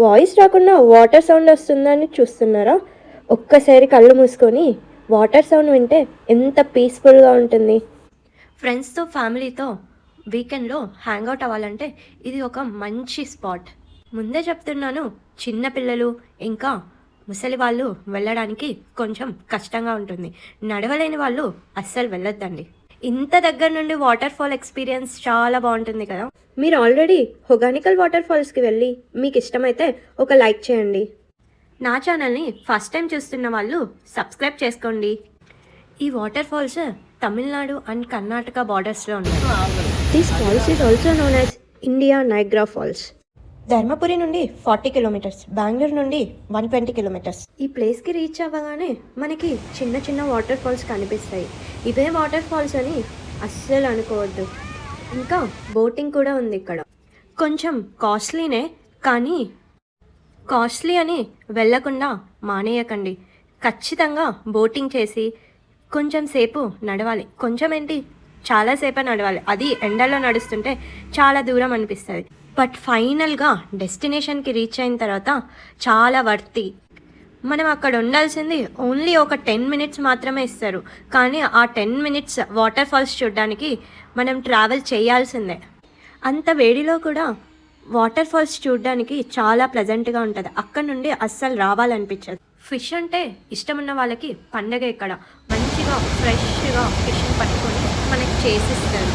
Voice రాకుండా water sound వస్తుందని చూస్తున్నారా? ఒక్కసారి కళ్ళు మూసుకొని వాటర్ సౌండ్ వింటే ఎంత పీస్ఫుల్గా ఉంటుంది. ఫ్రెండ్స్తో ఫ్యామిలీతో వీకెండ్లో హ్యాంగ్అవుట్ అవ్వాలంటే ఇది ఒక మంచి స్పాట్. ముందే చెప్తున్నాను, చిన్నపిల్లలు ఇంకా ముసలి వాళ్ళు వెళ్ళడానికి కొంచెం కష్టంగా ఉంటుంది. నడవలేని వాళ్ళు అస్సలు వెళ్ళొద్దండి. ఇంత దగ్గర నుండి వాటర్ ఫాల్ ఎక్స్పీరియన్స్ చాలా బాగుంటుంది కదా. మీరు ఆల్రెడీ హొగానికల్ వాటర్ ఫాల్స్కి వెళ్ళి మీకు ఇష్టమైతే ఒక లైక్ చేయండి. నా ఛానల్ని ఫస్ట్ టైం చూస్తున్న వాళ్ళు సబ్స్క్రైబ్ చేసుకోండి. ఈ water falls Tamil Nadu and Karnataka బార్డర్స్లో ఉన్నాయి. This falls is also known as India Niagara falls. Dharmapuri నుండి 40 కిలోమీటర్స్, బెంగళూరు నుండి 120 కిలోమీటర్స్. ఈ ప్లేస్కి రీచ్ అవ్వగానే మనకి చిన్న చిన్న వాటర్ ఫాల్స్ కనిపిస్తాయి. ఇవే వాటర్ ఫాల్స్ అని అస్సలు అనుకోవద్దు. ఇంకా బోటింగ్ కూడా ఉంది ఇక్కడ. కొంచెం కాస్ట్లీనే, కానీ కాస్ట్లీ అని వెళ్ళకుండా మానేయకండి. ఖచ్చితంగా బోటింగ్ చేసి కొంచెం సేపు నడవాలి. కొంచెం ఏంటి, చాలాసేపే నడవాలి. అది ఎండలో నడుస్తుంటే చాలా దూరం అనిపిస్తుంది. బట్ ఫైనల్గా డెస్టినేషన్కి రీచ్ అయిన తర్వాత చాలా వర్తి. మనం అక్కడ ఉండాల్సింది ఓన్లీ ఒక 10 మినిట్స్ మాత్రమే ఇస్తారు, కానీ ఆ 10 మినిట్స్ వాటర్ ఫాల్స్ చూడడానికి మనం ట్రావెల్ చేయాల్సిందే. అంత వేడిలో కూడా వాటర్ ఫాల్స్ చూడడానికి చాలా ప్లెజెంట్గా ఉంటుంది. అక్కడ నుండి అస్సలు రావాలనిపించదు. ఫిష్ అంటే ఇష్టమున్న వాళ్ళకి పండగ ఇక్కడ. మంచిగా ఫ్రెష్గా ఫిష్ని పట్టుకొని మనకి చేసిస్తారు.